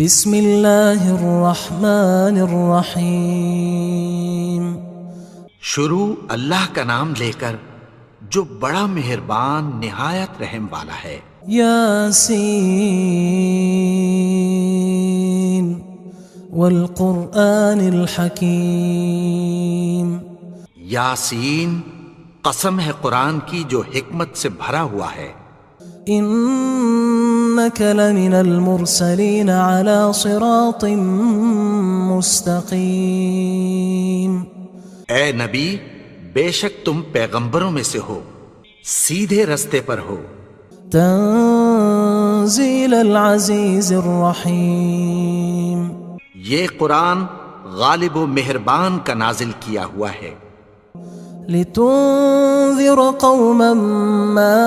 بسم اللہ الرحمن الرحیم۔ شروع اللہ کا نام لے کر جو بڑا مہربان نہایت رحم والا ہے۔ یاسین والقرآن الحکیم۔ یاسین، قسم ہے قرآن کی جو حکمت سے بھرا ہوا ہے۔ انک لمن المرسلین علی صراط مستقیم۔ اے نبی، بے شک تم پیغمبروں میں سے ہو، سیدھے رستے پر ہو۔ تنزیل العزیز الرحیم۔ یہ قرآن غالب و مہربان کا نازل کیا ہوا ہے۔ لتنذر قوما ما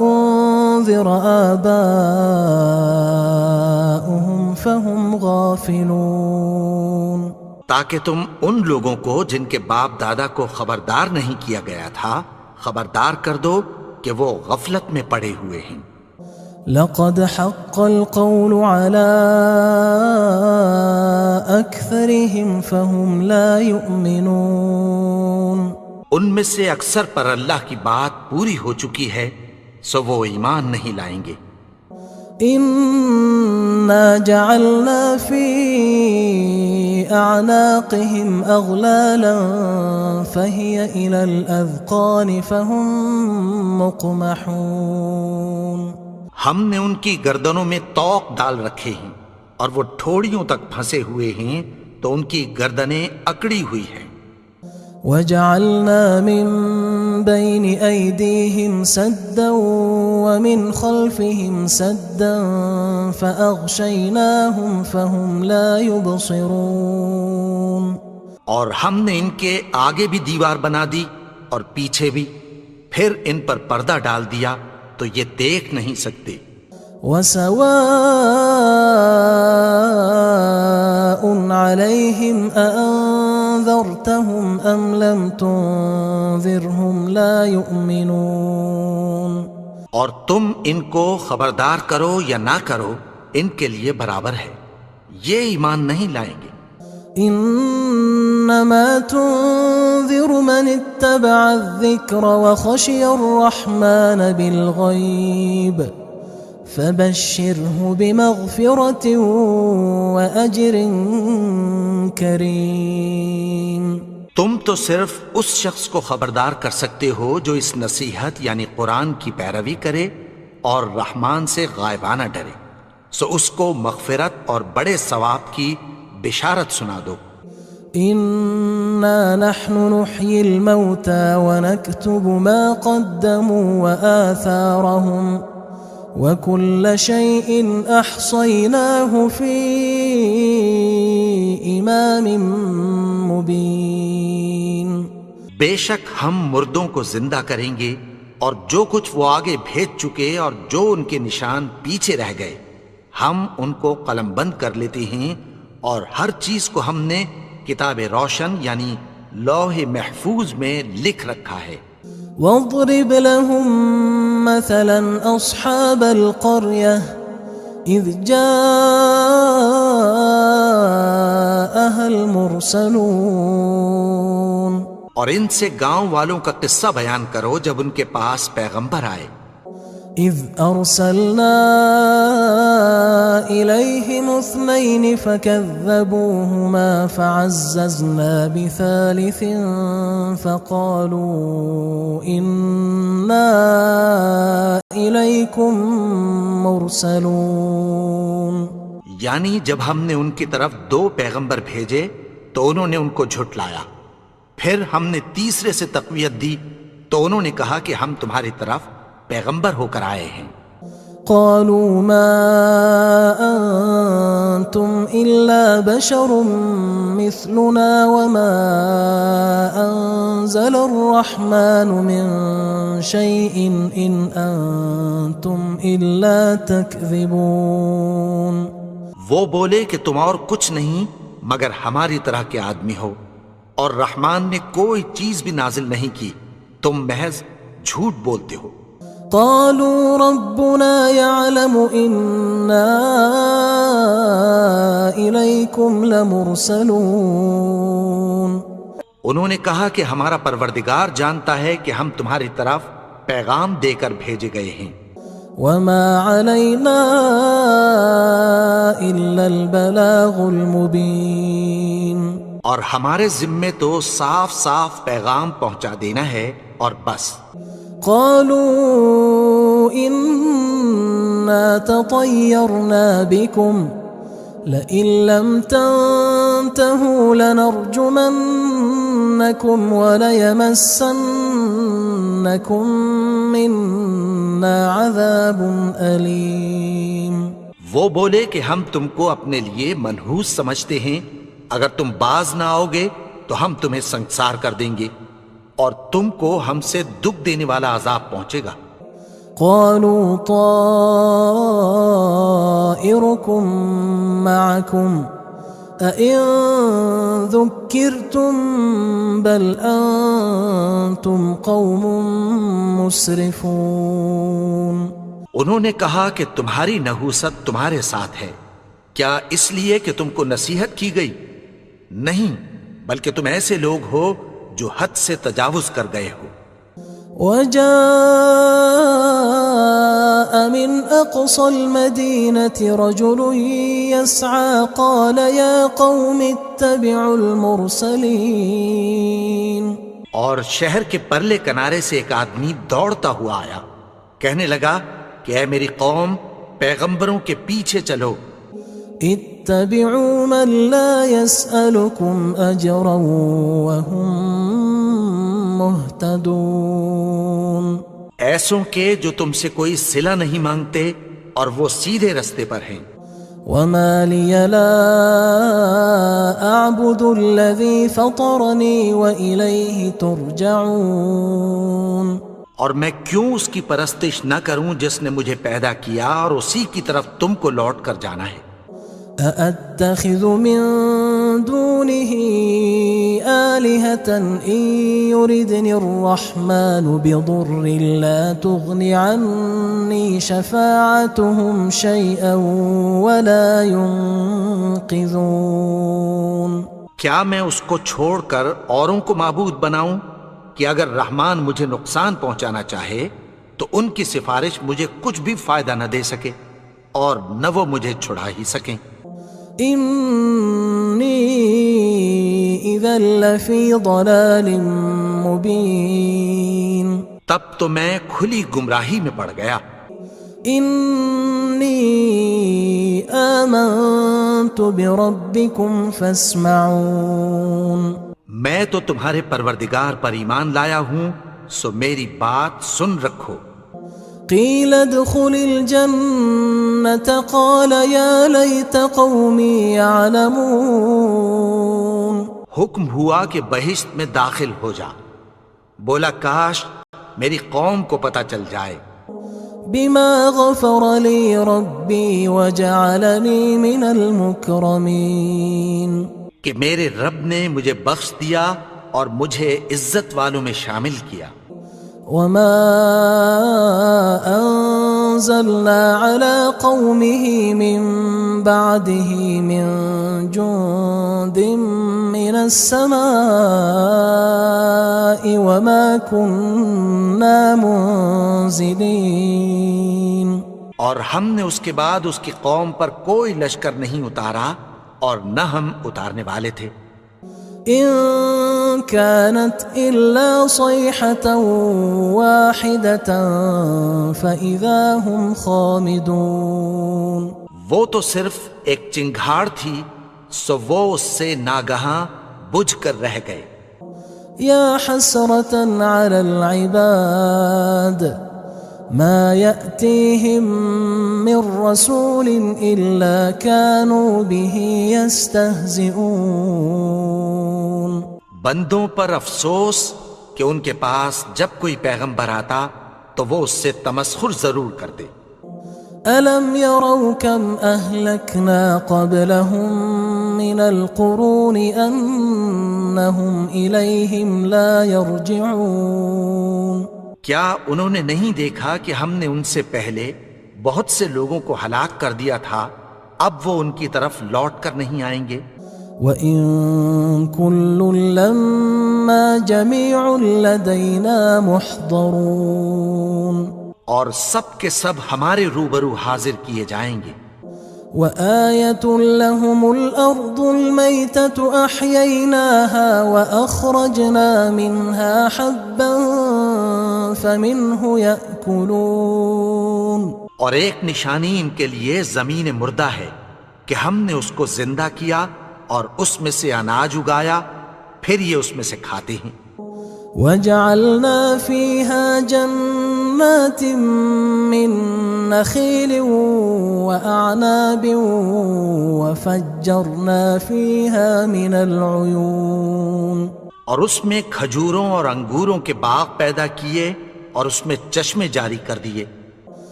انذر آباؤهم فهم غافلون۔ تاکہ تم ان لوگوں کو جن کے باپ دادا کو خبردار نہیں کیا گیا تھا خبردار کر دو کہ وہ غفلت میں پڑے ہوئے ہیں۔ لقد حق القول على أكثرهم فهم لا يؤمنون۔ ان میں سے اکثر پر اللہ کی بات پوری ہو چکی ہے سو وہ ایمان نہیں لائیں گے۔ إنا جعلنا في أعناقهم أغلالا فهي إلى الأذقان فهم مقمحون۔ ہم نے ان کی گردنوں میں طوق ڈال رکھے ہیں اور وہ ٹھوڑیوں تک پھنسے ہوئے ہیں تو ان کی گردنیں اکڑی ہوئی ہیں۔ وَجَعَلْنَا مِن بَيْنِ أَيْدِيهِمْ سَدًّا وَمِنْ خَلْفِهِمْ سَدًّا فَأَغْشَيْنَاهُمْ فَهُمْ لَا يُبْصِرُونَ۔ اور ہم نے ان کے آگے بھی دیوار بنا دی اور پیچھے بھی، پھر ان پر پردہ ڈال دیا تو یہ دیکھ نہیں سکتے۔ وَسَوَاءٌ عَلَيْهِمْ أَأَنذَرْتَهُمْ أَمْ لَمْ تُنذِرْهُمْ لَا يُؤْمِنُونَ۔ اور تم ان کو خبردار کرو یا نہ کرو ان کے لیے برابر ہے، یہ ایمان نہیں لائیں گے۔ انما تنذر من اتبع الذکر وخشی الرحمن بالغیب فبشرہ بمغفرۃ واجر کریم۔ تم تو صرف اس شخص کو خبردار کر سکتے ہو جو اس نصیحت یعنی قرآن کی پیروی کرے اور رحمان سے غائبانہ ڈرے، سو اس کو مغفرت اور بڑے ثواب کی بشارت سنا دو۔ انا نحن نحيي الموتى ونكتب ما قدموا وآثارهم وكل شيء احصيناه في امام مبين۔ بے شک ہم مردوں کو زندہ کریں گے اور جو کچھ وہ آگے بھیج چکے اور جو ان کے نشان پیچھے رہ گئے ہم ان کو قلم بند کر لیتے ہیں، اور ہر چیز کو ہم نے کتاب روشن یعنی لوح محفوظ میں لکھ رکھا ہے۔ واضرب لهم مثلا اصحاب القرية اذ جاءها المرسلون۔ اور ان سے گاؤں والوں کا قصہ بیان کرو جب ان کے پاس پیغمبر آئے۔ اذ ارسلنا الیہم اثنین فکذبوہما فعززنا بثالث فقالوا انا الیکم مرسلون۔ یعنی جب ہم نے ان کی طرف 2 پیغمبر بھیجے تو انہوں نے ان کو جھٹلایا، پھر ہم نے تیسرے سے تقویت دی تو انہوں نے کہا کہ ہم تمہاری طرف پیغمبر ہو کر آئے ہیں۔ قالوا ما انتم الا بشر مثلنا وما انزل الرحمن من شيء ان انتم الا تكذبون۔ وہ بولے کہ تم اور کچھ نہیں مگر ہماری طرح کے آدمی ہو، اور رحمان نے کوئی چیز بھی نازل نہیں کی، تم محض جھوٹ بولتے ہو۔ قالوا ربنا يعلم إنا إليكم لمرسلون انہوں نے کہا کہ ہمارا پروردگار جانتا ہے کہ ہم تمہاری طرف پیغام دے کر بھیجے گئے ہیں. وما علينا إلا البلاغ المبين اور ہمارے ذمے تو صاف صاف پیغام پہنچا دینا ہے اور بس. قالوا إنا تطيرنا بكم لئن لم تنتهوا لنرجمنكم وليمسنكم منا عذاب أليم. وہ بولے کہ ہم تم کو اپنے لیے منحوس سمجھتے ہیں، اگر تم باز نہ آؤ گے تو ہم تمہیں سنگسار کر دیں گے اور تم کو ہم سے دکھ دینے والا عذاب پہنچے گا. قالوا طائركم معكم أئن ذكرتم بل أنتم قوم مسرفون. انہوں نے کہا کہ تمہاری نحوست تمہارے ساتھ ہے، کیا اس لیے کہ تم کو نصیحت کی گئی؟ نہیں، بلکہ تم ایسے لوگ ہو جو حد سے تجاوز کر گئے ہو. وجاء من أقصى المدينة رجل يسعى قال يا قوم اتبعوا المرسلين. اور شہر کے پرلے کنارے سے ایک آدمی دوڑتا ہوا آیا، کہنے لگا کہ اے میری قوم، پیغمبروں کے پیچھے چلو. اتبعوا من لا يسألكم أجرا وهم مهتدون. ایسوں کے جو تم سے کوئی صلہ نہیں مانگتے اور وہ سیدھے رستے پر ہیں. وما لي لا أعبد الذي فطرني وإليه ترجعون. اور میں کیوں اس کی پرستش نہ کروں جس نے مجھے پیدا کیا اور اسی کی طرف تم کو لوٹ کر جانا ہے. أأتخذ من دونه آلهة إن يردني الرحمن بضر لا تغن عني شفاعتهم شيئا ولا ينقذون. کیا میں اس کو چھوڑ کر اوروں کو معبود بناؤں کہ اگر رحمان مجھے نقصان پہنچانا چاہے تو ان کی سفارش مجھے کچھ بھی فائدہ نہ دے سکے اور نہ وہ مجھے چھڑا ہی سکیں. إني إذا لفي ضلال مبين. تب تو میں کھلی گمراہی میں پڑ گیا. إني آمنت بربكم فاسمعون. میں تو تمہارے پروردگار پر ایمان لایا ہوں، سو میری بات سن رکھو. قيل ادخل الجنة قال يا ليت قومي يعلمون. حکم ہوا کہ بہشت میں داخل ہو جا. بولا کاش میری قوم کو پتہ چل جائے. بما غفر لي ربي وجعلني من المكرمين. کہ میرے رب نے مجھے بخش دیا اور مجھے عزت والوں میں شامل کیا. وما أنزلنا على قومه من بعده من جند من السماء وما كنا منزلين. اور ہم نے اس کے بعد اس کی قوم پر کوئی لشکر نہیں اتارا اور نہ ہم اتارنے والے تھے. إن كانت إلا صيحة واحدة فإذا هم خامدون. وہ تو صرف ایک چنگھاڑ تھی، سو وہ اس سے ناگہاں بجھ کر رہ گئے. يا حسرة على العباد ما يأتيهم من رسول إلا كانوا به يستهزئون. بندوں پر افسوس کہ ان کے پاس جب کوئی پیغمبر آتا تو وہ اس سے تمسخر ضرور کرتے. ألم يروا كم أهلكنا قبلهم من القرون أنهم إليهم لا يرجعون. کیا انہوں نے نہیں دیکھا کہ ہم نے ان سے پہلے بہت سے لوگوں کو ہلاک کر دیا تھا، اب وہ ان کی طرف لوٹ کر نہیں آئیں گے؟ وَإِن كُلٌّ لَمَّا جَمِيعٌ لَدَيْنَا مُحْضَرُونَ، اور سب کے سب ہمارے روبرو حاضر کیے جائیں گے۔ وَآيَةٌ لَهُمُ الْأَرْضُ الْمَيْتَةُ أَحْيَيْنَاهَا وَأَخْرَجْنَا مِنْهَا حَبًّا فَمِنْهُ يَأْكُلُونَ، اور ایک نشانی ان کے لیے زمین مردہ ہے کہ ہم نے اس کو زندہ کیا اور اس میں سے اناج اگایا، پھر یہ اس میں سے کھاتے ہیں۔ وَجَعَلْنَا فِيهَا جَنَّاتٍ مِّن نَخِيلٍ وَأَعْنَابٍ وَفَجَّرْنَا فِيهَا مِنَ الْعُيُونِ، اور اس میں کھجوروں اور انگوروں کے باغ پیدا کیے اور اس میں چشمے جاری کر دیے،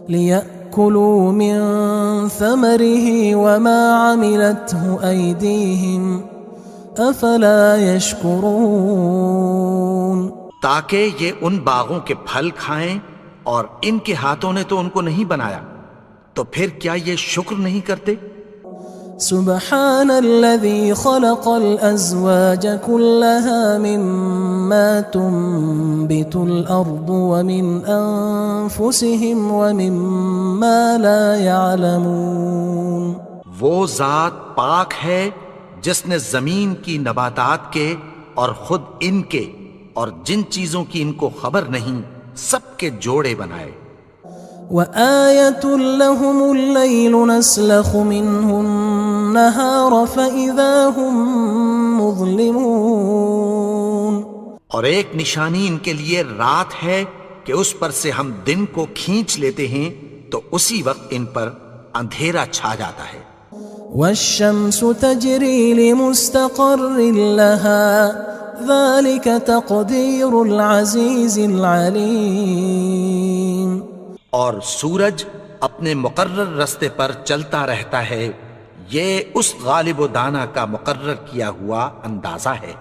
لِيَأْكُلُوا مِن ثَمَرِهِ وَمَا عَمِلَتْهُ أَيْدِيهِمْ أَفَلَا يَشْكُرُونَ، تاکہ یہ ان باغوں کے پھل کھائیں، اور ان کے ہاتھوں نے تو ان کو نہیں بنایا، تو پھر کیا یہ شکر نہیں کرتے؟ سبحان الذي خلق الأزواج كلها مما تنبت الأرض ومن أنفسهم ومما لا يعلمون، وہ ذات پاک ہے جس نے زمین کی نباتات کے اور خود ان کے اور جن چیزوں کی ان کو خبر نہیں سب کے جوڑے بنائے۔ وَآيَةٌ لَهُمُ اللَّيْلُ نَسْلَخُ مِنْهُ النَّهَارَ فَإِذَا هُمْ مُظْلِمُونَ، اور ایک نشانی ان کے لیے رات ہے کہ اس پر سے ہم دن کو کھینچ لیتے ہیں تو اسی وقت ان پر اندھیرا چھا جاتا ہے۔ وَالشَّمْسُ تَجْرِي لِمُسْتَقَرٍّ لَهَا ذَلِكَ تَقْدِيرُ الْعَزِيزِ الْعَلِيمِ، اور سورج اپنے مقرر رستے پر چلتا رہتا ہے، یہ اس غالب و دانا کا مقرر کیا ہوا اندازہ ہے۔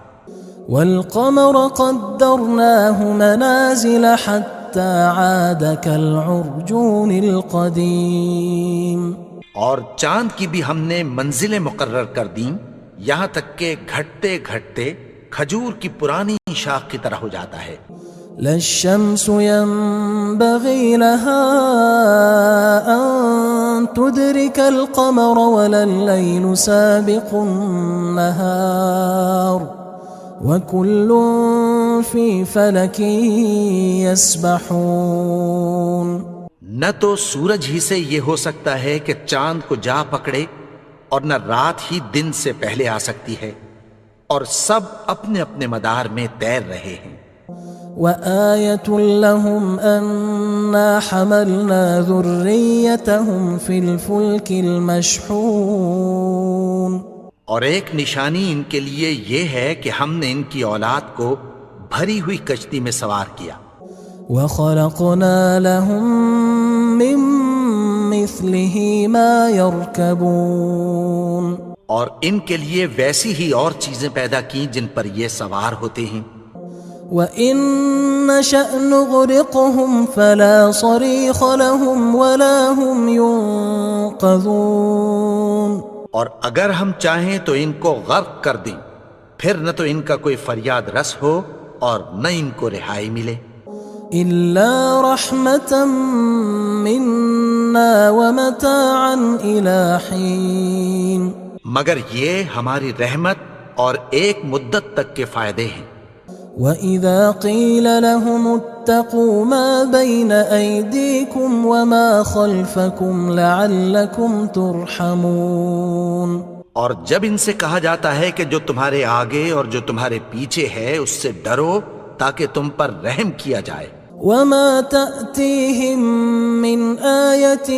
وَالْقَمَرَ قَدَّرْنَاهُ مَنَازِلَ حَتَّى عَادَ كَالْعُرْجُونِ الْقَدِيمِ، اور چاند کی بھی ہم نے منزلیں مقرر کر دیں، یہاں تک کہ گھٹتے گھٹتے کھجور کی پرانی شاخ کی طرح ہو جاتا ہے۔ لا الشمس ينبغي لها أن تدرك القمر ولا الليل سابق النهار وكل في فلك يسبحون، نہ تو سورج ہی سے یہ ہو سکتا ہے کہ چاند کو جا پکڑے، اور نہ رات ہی دن سے پہلے آ سکتی ہے، اور سب اپنے اپنے مدار میں تیر رہے ہیں۔ وَآيَةٌ لَهُمْ أَنَّا حَمَلْنَا ذُرِّيَّتَهُمْ فِي الْفُلْكِ الْمَشْحُونِ، اور ایک نشانی ان کے لیے یہ ہے کہ ہم نے ان کی اولاد کو بھری ہوئی کشتی میں سوار کیا۔ وَخَلَقْنَا لَهُم مِّن مِّثْلِهِ مَا يَرْكَبُونَ، اور ان کے لیے ویسی ہی اور چیزیں پیدا کی جن پر یہ سوار ہوتے ہیں۔ وَإِن نَّشَأْ نُغْرِقْهُمْ فَلَا صَرِيخَ لَهُمْ وَلَا هُمْ يُنقَذُونَ، اور اگر ہم چاہیں تو ان کو غرق کر دیں، پھر نہ تو ان کا کوئی فریاد رس ہو اور نہ ان کو رہائی ملے۔ إِلَّا رَحْمَةً مِّنَّا وَمَتَاعًا إِلَى حِينٍ، مگر یہ ہماری رحمت اور ایک مدت تک کے فائدے ہیں۔ وَإِذَا قِيلَ لَهُمُ اتَّقُوا مَا بَيْنَ أَيْدِيكُمْ وَمَا خَلْفَكُمْ لَعَلَّكُمْ تُرْحَمُونَ، اور جب ان سے کہا جاتا ہے کہ جو تمہارے آگے اور جو تمہارے پیچھے ہے اس سے ڈرو تاکہ تم پر رحم کیا جائے۔ وَمَا تَأْتِيهِم مِّنْ آيَةٍ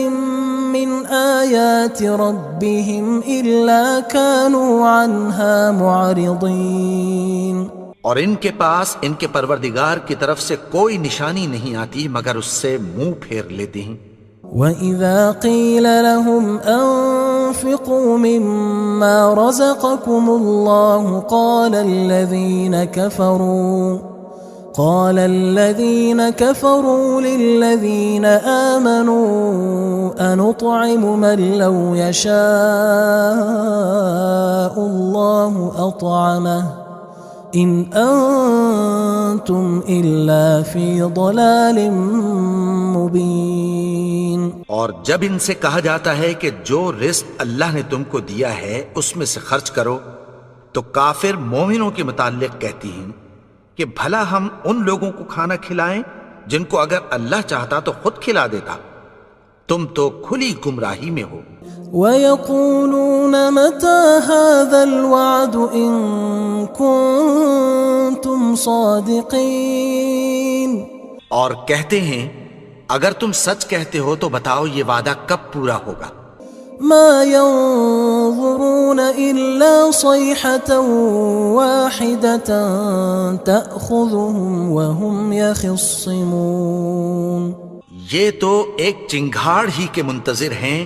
مِّنْ آيَاتِ رَبِّهِمْ إِلَّا كَانُوا عَنْهَا مُعْرِضِينَ، اور ان کے پاس ان کے پروردگار کی طرف سے کوئی نشانی نہیں آتی مگر اس سے منہ پھیر لیتے ہیں۔ وَإِذَا قِيلَ لَهُمْ أَنفِقُوا مِمَّا رَزَقَكُمُ اللَّهُ قال الذين كفروا للذين آمنوا أنطعم من لو يشاء الله أطعمه إن أنتم إلا في ضلال مبين. اور جب ان سے کہا جاتا ہے کہ جو رزق اللہ نے تم کو دیا ہے اس میں سے خرچ کرو، تو کافر مومنوں کے متعلق کہتی ہیں کہ بھلا ہم ان لوگوں کو کھانا کھلائیں جن کو اگر اللہ چاہتا تو خود کھلا دیتا. تم تو کھلی گمراہی میں ہو. وَيَقُولُونَ مَتَى هَذَا الْوَعْدُ إِن كُنتُمْ صَادِقِينَ. اور کہتے ہیں اگر تم سچ کہتے ہو تو بتاؤ یہ وعدہ کب پورا ہوگا. ما ينظرون إلا صيحة واحدة تأخذهم وهم يخصمون. یہ تو ایک چنگھاڑ ہی کے منتظر ہیں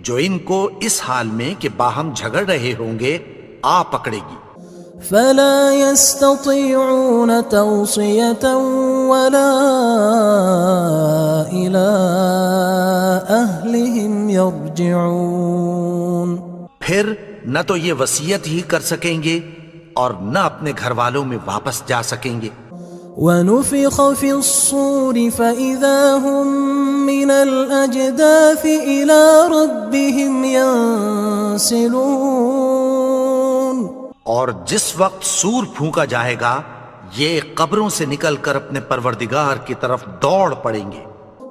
جو ان کو اس حال میں کہ باہم جھگڑ رہے ہوں گے آ پکڑے گی. فلا يستطيعون توصية ولا إلى أهلهم يرجعون. پھر نہ تو یہ وصیت ہی کر سکیں گے اور نہ اپنے گھر والوں میں واپس جا سکیں گے. ونفخ في الصور فإذا هم من الأجداث إلى ربهم ينسلون. اور جس وقت سور پھونکا جائے گا یہ قبروں سے نکل کر اپنے پروردگار کی طرف دوڑ پڑیں گے.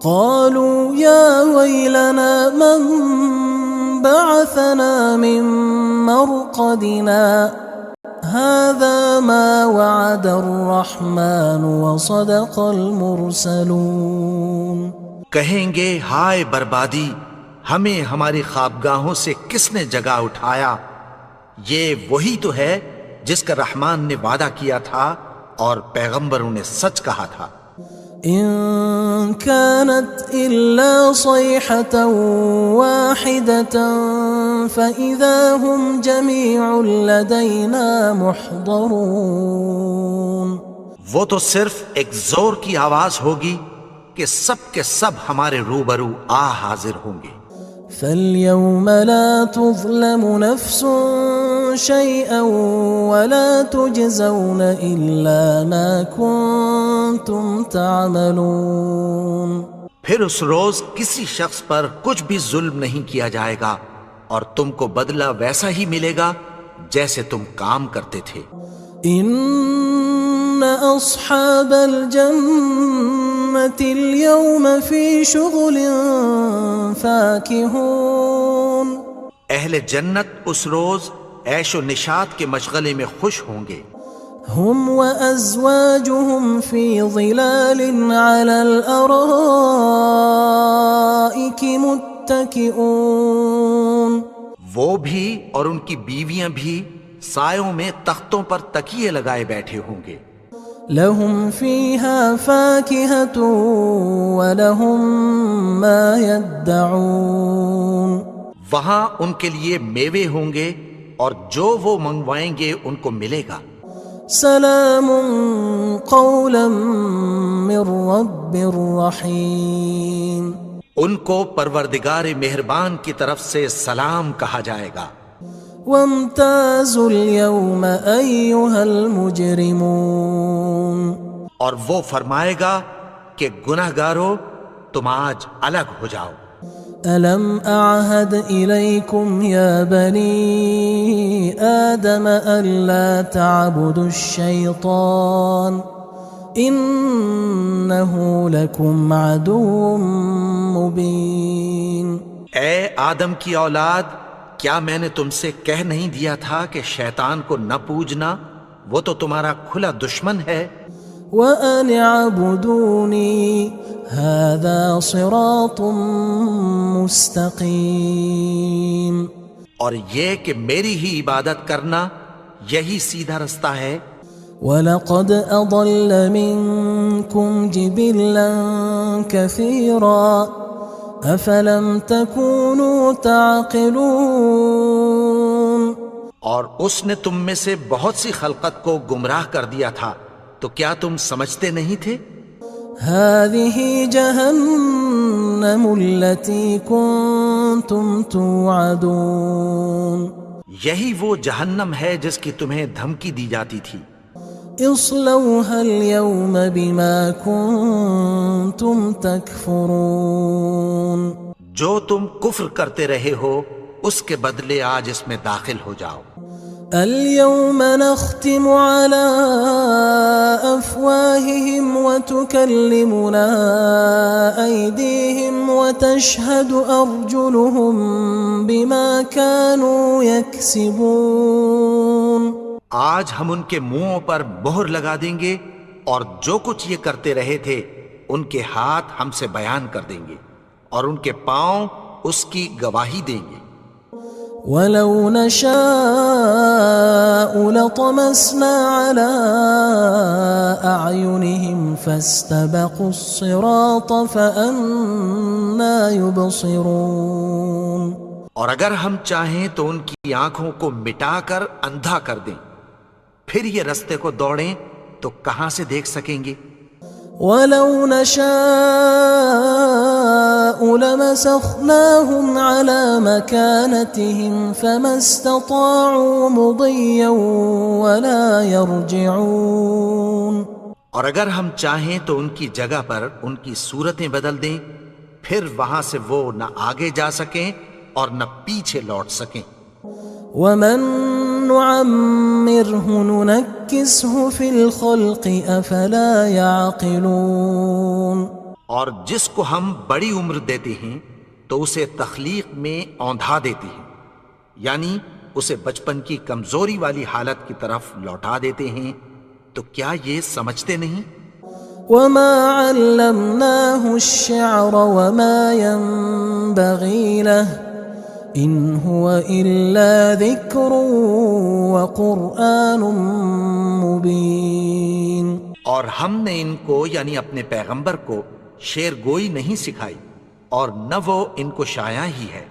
قالوا يا ويلنا من بعثنا من مرقدنا هذا ما وعد الرحمن وصدق المرسلون. کہیں گے ہائے بربادی، ہمیں ہماری خوابگاہوں سے کس نے جگا اٹھایا. یہ وہی تو ہے جس کا رحمان نے وعدہ کیا تھا اور پیغمبروں نے سچ کہا تھا. إن كانت إلا صيحة واحدة فإذا هم جميع لدينا محضرون. وہ تو صرف ایک زور کی آواز ہوگی کہ سب کے سب ہمارے روبرو آ حاضر ہوں گے. فاليوم لا تظلم نفس شيئا ولا تجزون إلا ما كنتم تعملون. پھر اس روز کسی شخص پر کچھ بھی ظلم نہیں کیا جائے گا اور تم کو بدلہ ویسا ہی ملے گا جیسے تم کام کرتے تھے. إن أصحاب الجنة اليوم في شغل فاكهون. اہل جنت اس روز عیش و نشاط کے مشغلے میں خوش ہوں گے. هم وأزواجهم في ظلال على الأرائك متكئون. وہ بھی اور ان کی بیویاں بھی سایوں میں تختوں پر تکیے لگائے بیٹھے ہوں گے. لهم فيها فاكهة ولهم ما يدعون. وہاں ان کے لیے میوے ہوں گے اور جو وہ منگوائیں گے ان کو ملے گا. سلام قولا من رب رحیم. ان کو پروردگار مہربان کی طرف سے سلام کہا جائے گا. وامتازوا اليوم أيها المجرمون. اور وہ فرمائے گا کہ گناہگارو تم آج الگ ہو جاؤ. ألم أعهد إليكم يا بني آدم ألا تعبدوا الشيطان إنه لكم عدو مبين. اے آدم کی اولاد، کیا میں نے تم سے کہہ نہیں دیا تھا کہ شیطان کو نہ پوجنا، وہ تو تمہارا کھلا دشمن ہے. وَأَنِ اعْبُدُونِي هَذَا صِرَاطٌ مُسْتَقِيمٌ. اور یہ کہ میری ہی عبادت کرنا یہی سیدھا رستہ ہے. وَلَقَدْ أَضَلَّ مِنْكُمْ جِبِلًّا كَثِيرًا أَفَلَمْ تَكُونُوا تَعْقِلُونَ. اور اس نے تم میں سے بہت سی خلقت کو گمراہ کر دیا تھا، تو کیا تم سمجھتے نہیں تھے؟ هذه جهنم التي كنتم توعدون یہی وہ جہنم ہے جس کی تمہیں دھمکی دی جاتی تھی. اصلوها اليوم بما كنتم تكفرون جو تم کفر کرتے رہے ہو اس کے بدلے آج اس میں داخل ہو جاؤ. اليوم نختم على أفواههم وتكلمنا أيديهم وتشهد أرجلهم بما كانوا يكسبون. آج ہم ان کے منہوں پر مہر لگا دیں گے اور جو کچھ یہ کرتے رہے تھے ان کے ہاتھ ہم سے بیان کر دیں گے اور ان کے پاؤں اس کی گواہی دیں گے. ولو نشاء لطمسنا على أعينهم فاستبقوا الصراط فأنى يبصرون. اور اگر ہم چاہیں تو ان کی آنکھوں کو مٹا کر اندھا کر دیں، پھر یہ رستے کو دوڑیں تو کہاں سے دیکھ سکیں گے. ولو نشاء لمسخناهم على مكانتهم فما استطاعوا مضيا ولا يرجعون. اور اگر ہم چاہیں تو ان کی جگہ پر ان کی صورتیں بدل دیں، پھر وہاں سے وہ نہ آگے جا سکیں اور نہ پیچھے لوٹ سکیں. ومن نعمره ننكسه في الخلق افلا يعقلون. اور جس کو ہم بڑی عمر دیتے ہیں تو اسے تخلیق میں اوندھا دیتے ہیں، یعنی اسے بچپن کی کمزوری والی حالت کی طرف لوٹا دیتے ہیں. تو کیا یہ سمجھتے نہیں؟ وما علمناه الشعر وما ينبغي له ان هو الا ذکر وقرآن مبین. اور ہم نے ان کو یعنی اپنے پیغمبر کو شعر گوئی نہیں سکھائی اور نہ وہ ان کو شایع ہی ہے،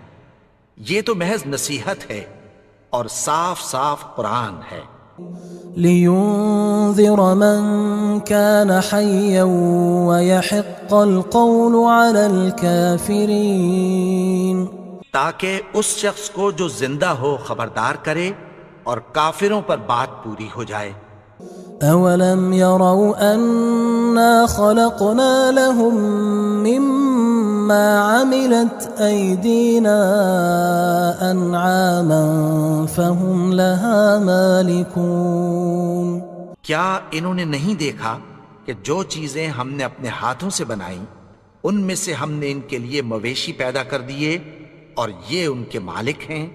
یہ تو محض نصیحت ہے اور صاف صاف قرآن ہے. لينذر من كان حيا ويحق القول على الكافرين. تاکہ اس شخص کو جو زندہ ہو خبردار کرے اور کافروں پر بات پوری ہو جائے. اولم يروا انا خلقنا لهم مما عملت ايدينا انعاما فهم لها مالكون. کیا انہوں نے نہیں دیکھا کہ جو چیزیں ہم نے اپنے ہاتھوں سے بنائیں ان میں سے ہم نے ان کے لیے مویشی پیدا کر دیے اور یہ ان کے مالک ہیں.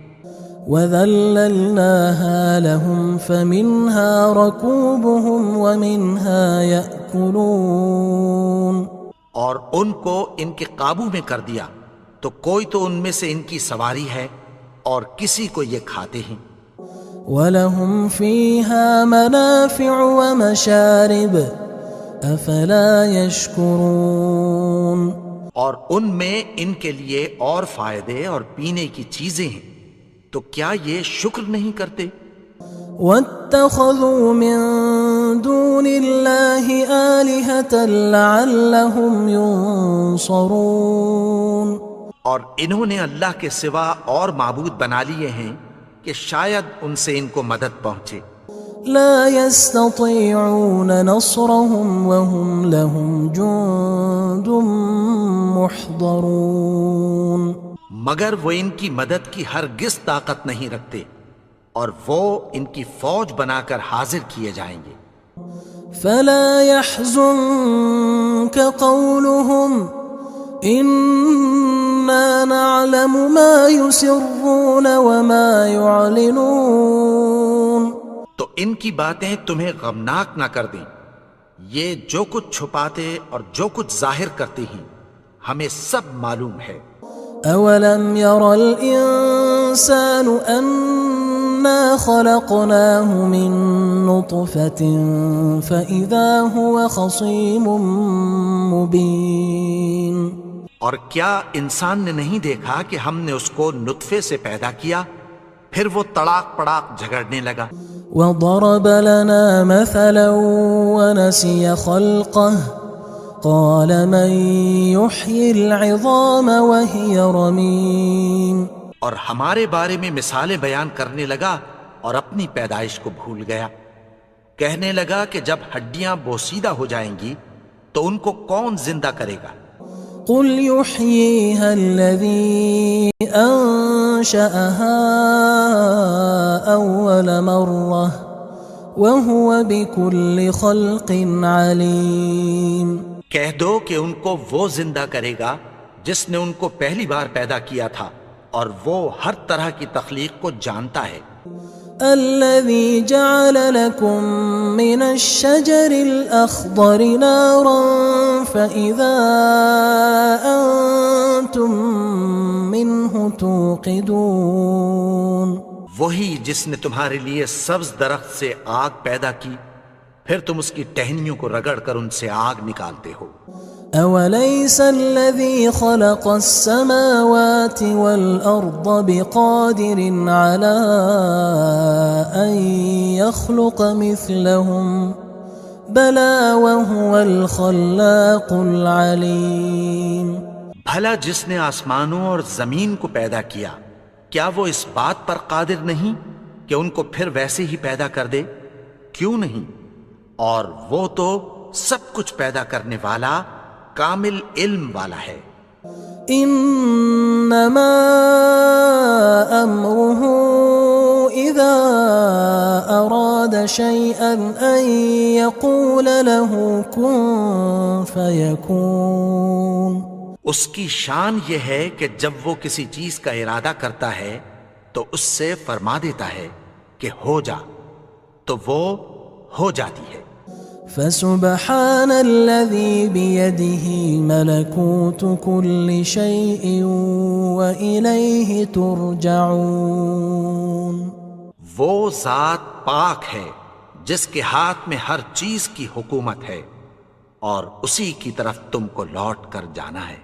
وَذَلَّلْنَاهَا لَهُمْ فَمِنْهَا رَكُوبُهُمْ وَمِنْهَا يَأْكُلُونَ. اور ان کو ان کے قابو میں کر دیا تو کوئی تو ان میں سے ان کی سواری ہے اور کسی کو یہ کھاتے ہیں. وَلَهُمْ فِيهَا مَنَافِعُ وَمَشَارِبُ أَفَلَا يَشْكُرُونَ. اور ان میں ان کے لیے اور فائدے اور پینے کی چیزیں ہیں، تو کیا یہ شکر نہیں کرتے؟ وَاتَّخَذُوا مِن دُونِ اللَّهِ آلِهَةً لَعَلَّهُمْ يُنصَرُونَ. اور انہوں نے اللہ کے سوا اور معبود بنا لیے ہیں کہ شاید ان سے ان کو مدد پہنچے. لا يستطيعون نصرهم وهم لهم جند محضرون. مگر وہ ان کی مدد کی ہرگز طاقت نہیں رکھتے اور وہ ان کی فوج بنا کر حاضر کیے جائیں گے. فلا يحزنك قولهم إنا نعلم ما يسرون وما يعلنون. تو ان کی باتیں تمہیں غمناک نہ کر دیں، یہ جو کچھ چھپاتے اور جو کچھ ظاہر کرتے ہیں ہمیں سب معلوم ہے. أولم ير الإنسان أنا خلقناه من نطفة فإذا هو خصيم مبين. اور کیا انسان نے نہیں دیکھا کہ ہم نے اس کو نطفے سے پیدا کیا، پھر وہ تڑاک پڑاک جھگڑنے لگا. وضرب لنا مثلا ونسي خلقه قال من يحيي العظام وهي رميم. اور ہمارے بارے میں مثالیں بیان کرنے لگا اور اپنی پیدائش کو بھول گیا. کہنے لگا کہ جب ہڈیاں بوسیدہ ہو جائیں گی تو ان کو کون زندہ کرے گا؟ قل يحييها الذي أنشأها أول مرة وهو بكل خلق عليم. کہہ دو کہ ان کو وہ زندہ کرے گا جس نے ان کو پہلی بار پیدا کیا تھا اور وہ ہر طرح کی تخلیق کو جانتا ہے. الذي جعل لكم من الشجر الأخضر نارا فإذا أنتم منه توقدون. وہی جس نے تمہارے لیے سبز درخت سے آگ پیدا کی پھر تم اس کی ٹہنیوں کو رگڑ کر ان سے آگ نکالتے ہو. أوليس الذي خلق السماوات والأرض بقادر على أن يخلق مثلهم بلى وهو الخلاق العليم. بھلا جس نے آسمانوں اور زمین کو پیدا کیا کیا وہ اس بات پر قادر نہیں کہ ان کو پھر ویسے ہی پیدا کر دے؟ کیوں نہیں؟ اور وہ تو سب کچھ پیدا کرنے والا کامل علم والا ہے. انما امره اذا اراد شيئا ان يقول له كن فيكون. اس کی شان یہ ہے کہ جب وہ کسی چیز کا ارادہ کرتا ہے تو اس سے فرما دیتا ہے کہ ہو جا تو وہ ہو جاتی ہے. فسبحان الذي بيده ملكوت كل شيء وإليه ترجعون. وہ ذات پاک ہے جس کے ہاتھ میں ہر چیز کی حکومت ہے اور اسی کی طرف تم کو لوٹ کر جانا ہے.